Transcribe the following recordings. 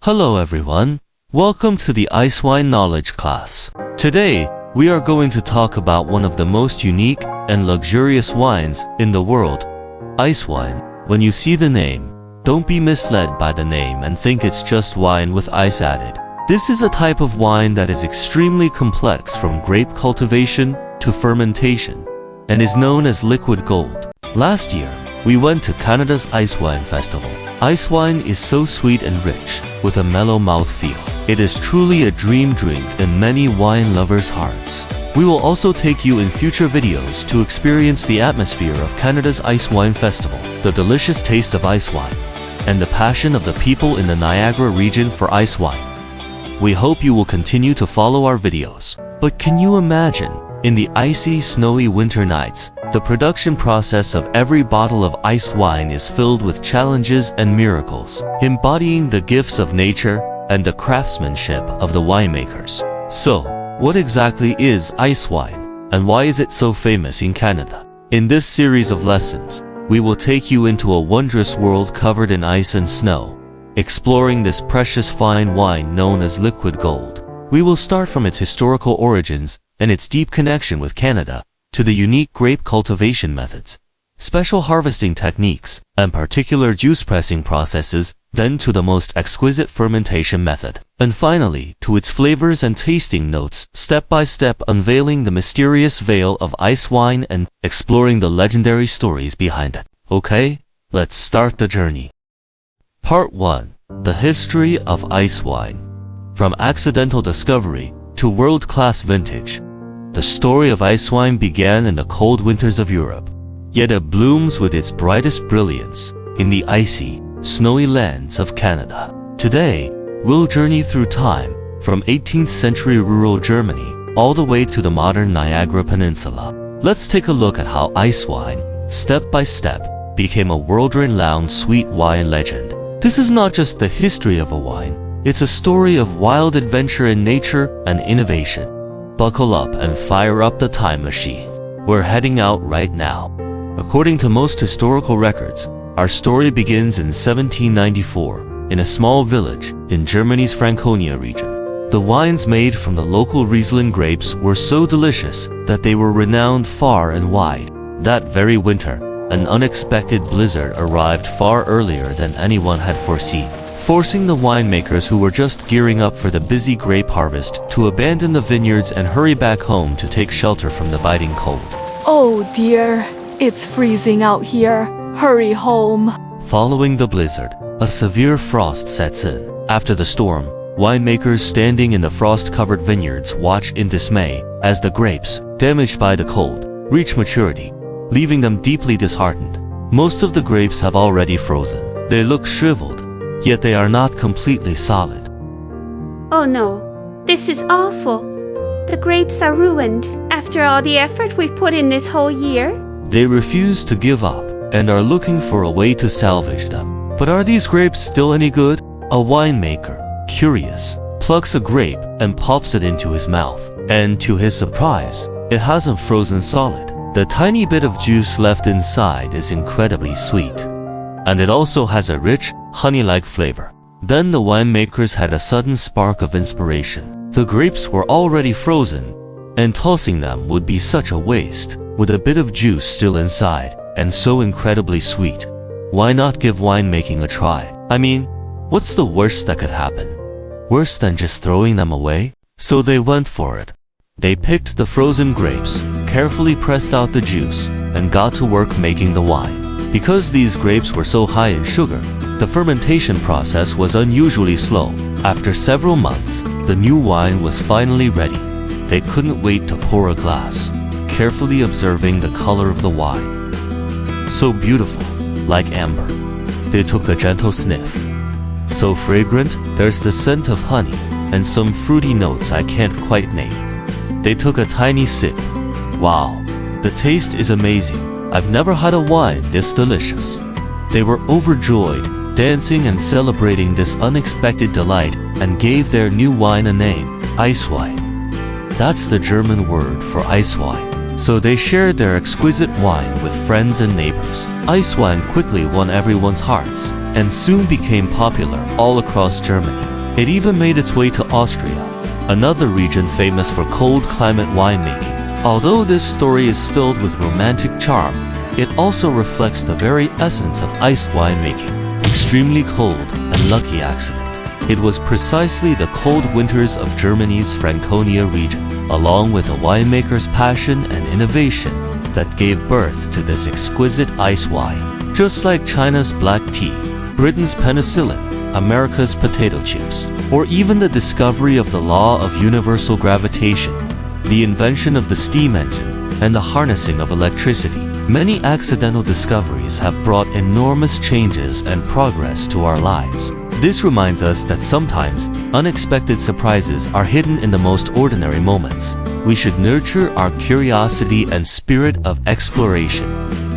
Hello everyone, welcome to the Icewine knowledge class. Today, we are going to talk about one of the most unique and luxurious wines in the world, Icewine. When you see the name, don't be misled by the name and think it's just wine with ice added. This is a type of wine that is extremely complex from grape cultivation to fermentation, and is known as liquid gold. Last year, we went to Canada's Icewine Festival. Icewine is so sweet and rich, with a mellow mouthfeel. It is truly a dream drink in many wine lovers' hearts. We will also take you in future videos to experience the atmosphere of Canada's Icewine Festival, the delicious taste of Icewine, and the passion of the people in the Niagara region for Icewine. We hope you will continue to follow our videos. But can you imagine, in the icy, snowy winter nights, the production process of every bottle of iced wine is filled with challenges and miracles, embodying the gifts of nature and the craftsmanship of the winemakers. So, what exactly is Icewine, and why is it so famous in Canada? In this series of lessons, we will take you into a wondrous world covered in ice and snow, exploring this precious fine wine known as liquid gold. We will start from its historical origins and its deep connection with Canada, to the unique grape cultivation methods, special harvesting techniques, and particular juice pressing processes, then to the most exquisite fermentation method, and finally to its flavors and tasting notes, step by step unveiling the mysterious veil of Icewine and exploring the legendary stories behind it. Okay, let's start the journey. Part 1. The history of Icewine. From accidental discovery to world-class vintage, the story of Icewine began in the cold winters of Europe, yet it blooms with its brightest brilliance in the icy, snowy lands of Canada. Today, we'll journey through time from 18th century rural Germany all the way to the modern Niagara Peninsula. Let's take a look at how Icewine, step by step, became a world-renowned sweet wine legend. This is not just the history of a wine, it's a story of wild adventure in nature and innovation. Buckle up and fire up the time machine. We're heading out right now. According to most historical records, our story begins in 1794 in a small village in Germany's Franconia region. The wines made from the local Riesling grapes were so delicious that they were renowned far and wide. That very winter, an unexpected blizzard arrived far earlier than anyone had foreseen, forcing the winemakers who were just gearing up for the busy grape harvest to abandon the vineyards and hurry back home to take shelter from the biting cold. Oh dear, it's freezing out here. Hurry home. Following the blizzard, a severe frost sets in. After the storm, winemakers standing in the frost-covered vineyards watch in dismay as the grapes, damaged by the cold, reach maturity, leaving them deeply disheartened. Most of the grapes have already frozen. They look shriveled, yet they are not completely solid. Oh no, this is awful. The grapes are ruined after all the effort we've put in this whole year. They refuse to give up and are looking for a way to salvage them. But are these grapes still any good? A winemaker, curious, plucks a grape and pops it into his mouth. And to his surprise, it hasn't frozen solid. The tiny bit of juice left inside is incredibly sweet. And it also has a rich, honey-like flavor. Then the winemakers had a sudden spark of inspiration. The grapes were already frozen, and tossing them would be such a waste, with a bit of juice still inside, and so incredibly sweet. Why not give winemaking a try? I mean, what's the worst that could happen? Worse than just throwing them away? So they went for it. They picked the frozen grapes, carefully pressed out the juice, and got to work making the wine. Because these grapes were so high in sugar, the fermentation process was unusually slow. After several months, the new wine was finally ready. They couldn't wait to pour a glass, carefully observing the color of the wine. So beautiful, like amber. They took a gentle sniff. So fragrant, there's the scent of honey, and some fruity notes I can't quite name. They took a tiny sip. Wow, the taste is amazing. I've never had a wine this delicious. They were overjoyed, dancing and celebrating this unexpected delight, and gave their new wine a name, Icewine. That's the German word for ice wine. So they shared their exquisite wine with friends and neighbors. Icewine quickly won everyone's hearts, and soon became popular all across Germany. It even made its way to Austria, another region famous for cold climate winemaking. Although this story is filled with romantic charm, it also reflects the very essence of ice winemaking. Extremely cold and lucky accident. It was precisely the cold winters of Germany's Franconia region, along with the winemaker's passion and innovation, that gave birth to this exquisite ice wine. Just like China's black tea, Britain's penicillin, America's potato chips, or even the discovery of the law of universal gravitation, the invention of the steam engine, and the harnessing of electricity, many accidental discoveries have brought enormous changes and progress to our lives. This reminds us that sometimes unexpected surprises are hidden in the most ordinary moments. We should nurture our curiosity and spirit of exploration,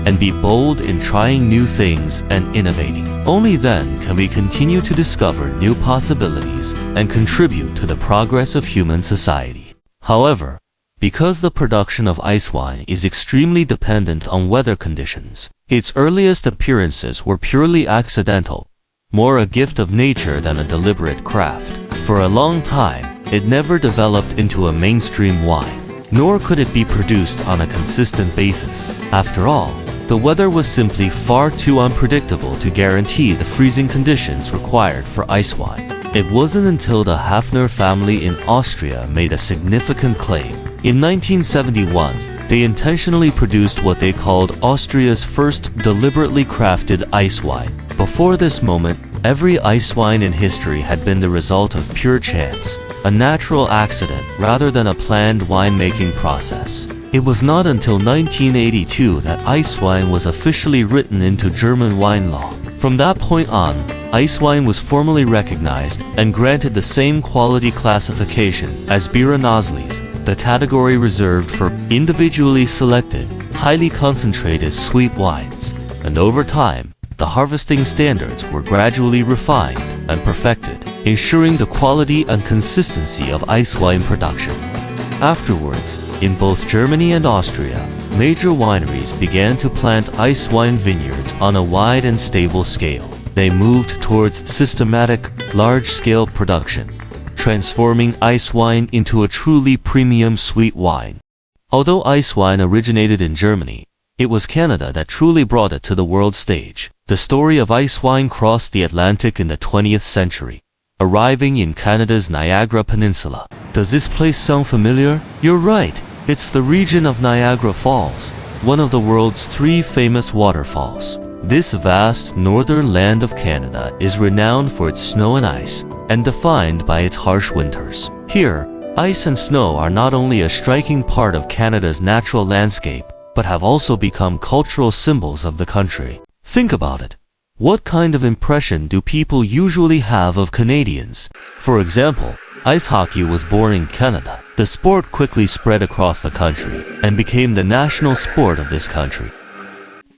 and be bold in trying new things and innovating. Only then can we continue to discover new possibilities and contribute to the progress of human society. However, because the production of ice wine is extremely dependent on weather conditions, its earliest appearances were purely accidental, more a gift of nature than a deliberate craft. For a long time, it never developed into a mainstream wine, nor could it be produced on a consistent basis. After all, the weather was simply far too unpredictable to guarantee the freezing conditions required for ice wine. It wasn't until the Hafner family in Austria made a significant claim. In 1971, they intentionally produced what they called Austria's first deliberately crafted ice wine. Before this moment, every ice wine in history had been the result of pure chance, a natural accident rather than a planned winemaking process. It was not until 1982 that ice wine was officially written into German wine law. From that point on, ice wine was formally recognized and granted the same quality classification as Biere Naslis, the category reserved for individually selected, highly concentrated sweet wines. And over time, the harvesting standards were gradually refined and perfected, ensuring the quality and consistency of ice wine production. Afterwards, in both Germany and Austria, major wineries began to plant ice wine vineyards on a wide and stable scale. They moved towards systematic, large-scale production, transforming ice wine into a truly premium sweet wine. Although ice wine originated in Germany, it was Canada that truly brought it to the world stage. The story of ice wine crossed the Atlantic in the 20th century, arriving in Canada's Niagara Peninsula. Does this place sound familiar? You're right. It's the region of Niagara Falls, one of the world's 3 famous waterfalls. This vast northern land of Canada is renowned for its snow and ice, and defined by its harsh winters. Here, ice and snow are not only a striking part of Canada's natural landscape, but have also become cultural symbols of the country. Think about it. What kind of impression do people usually have of Canadians? For example, ice hockey was born in Canada. The sport quickly spread across the country and became the national sport of this country.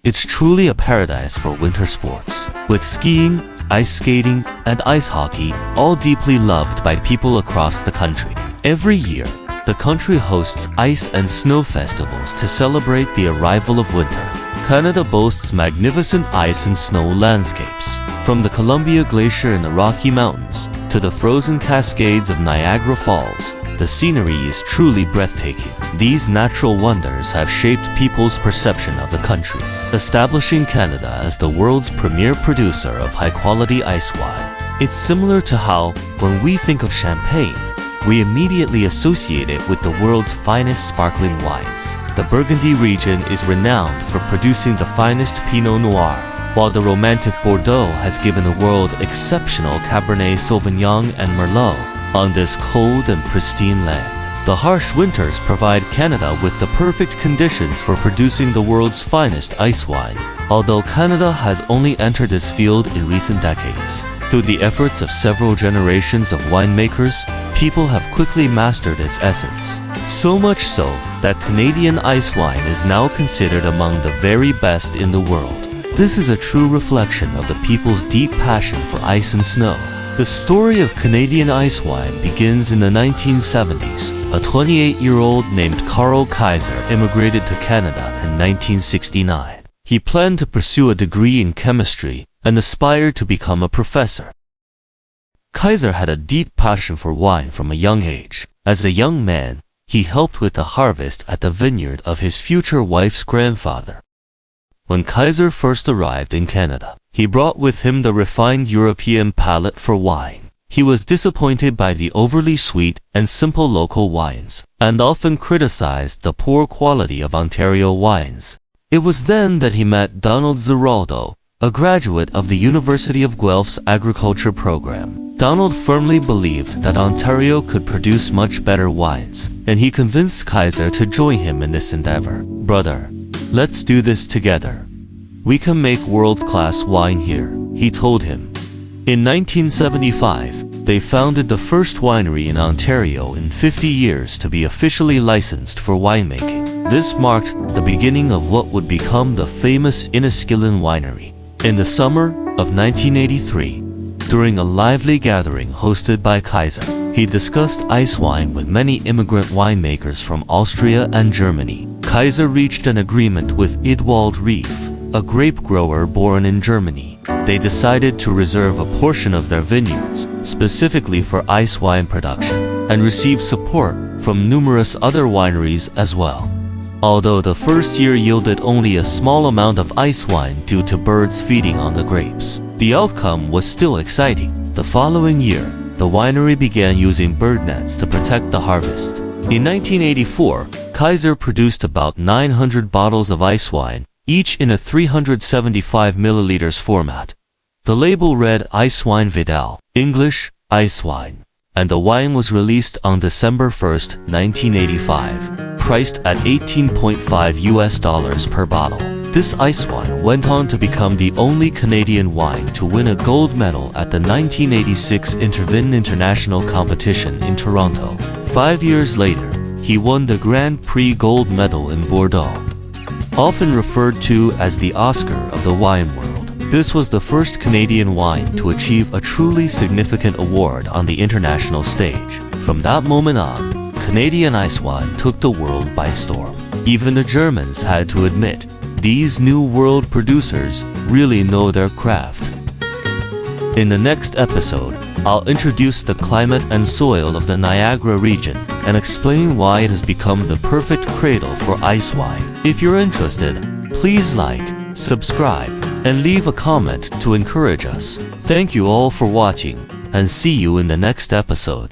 It's truly a paradise for winter sports, with skiing, ice skating, and ice hockey all deeply loved by people across the country. Every year, the country hosts ice and snow festivals to celebrate the arrival of winter. Canada boasts magnificent ice and snow landscapes, from the Columbia Glacier in the Rocky Mountains to the frozen cascades of Niagara Falls. The scenery is truly breathtaking. These natural wonders have shaped people's perception of the country, establishing Canada as the world's premier producer of high-quality ice wine. It's similar to how, when we think of champagne, we immediately associate it with the world's finest sparkling wines. The Burgundy region is renowned for producing the finest Pinot Noir, while the romantic Bordeaux has given the world exceptional Cabernet Sauvignon and Merlot. On this cold and pristine land, the harsh winters provide Canada with the perfect conditions for producing the world's finest ice wine. Although Canada has only entered this field in recent decades, through the efforts of several generations of winemakers, people have quickly mastered its essence. So much so that Canadian ice wine is now considered among the very best in the world. This is a true reflection of the people's deep passion for ice and snow. The story of Canadian ice wine begins in the 1970s. A 28-year-old named Carl Kaiser immigrated to Canada in 1969. He planned to pursue a degree in chemistry and aspired to become a professor. Kaiser had a deep passion for wine from a young age. As a young man, he helped with the harvest at the vineyard of his future wife's grandfather. When Kaiser first arrived in Canada, he brought with him the refined European palate for wine. He was disappointed by the overly sweet and simple local wines, and often criticized the poor quality of Ontario wines. It was then that he met Donald Zeraldo, a graduate of the University of Guelph's agriculture program. Donald firmly believed that Ontario could produce much better wines, and he convinced Kaiser to join him in this endeavor. "Brother, let's do this together. We can make world-class wine here," he told him. In 1975, they founded the first winery in Ontario in 50 years to be officially licensed for winemaking. This marked the beginning of what would become the famous Inniskillen Winery. In the summer of 1983, during a lively gathering hosted by Kaiser, he discussed ice wine with many immigrant winemakers from Austria and Germany. Kaiser reached an agreement with Ewald Reif, a grape grower born in Germany. They decided to reserve a portion of their vineyards, specifically for ice wine production, and received support from numerous other wineries as well. Although the first year yielded only a small amount of ice wine due to birds feeding on the grapes, the outcome was still exciting. The following year, the winery began using bird nets to protect the harvest. In 1984, Kaiser produced about 900 bottles of ice wine, each in a 375 milliliters format. The label read Icewine Vidal, English, ice wine, and the wine was released on December 1st, 1985, priced at $18.5 per bottle. This ice wine went on to become the only Canadian wine to win a gold medal at the 1986 Intervin International Competition in Toronto. 5 years later, he won the Grand Prix gold medal in Bordeaux. Often referred to as the Oscar of the wine world, this was the first Canadian wine to achieve a truly significant award on the international stage. From that moment on, Canadian ice wine took the world by storm. Even the Germans had to admit, these new world producers really know their craft. In the next episode, I'll introduce the climate and soil of the Niagara region and explain why it has become the perfect cradle for ice wine. If you're interested, please like, subscribe, and leave a comment to encourage us. Thank you all for watching, and see you in the next episode.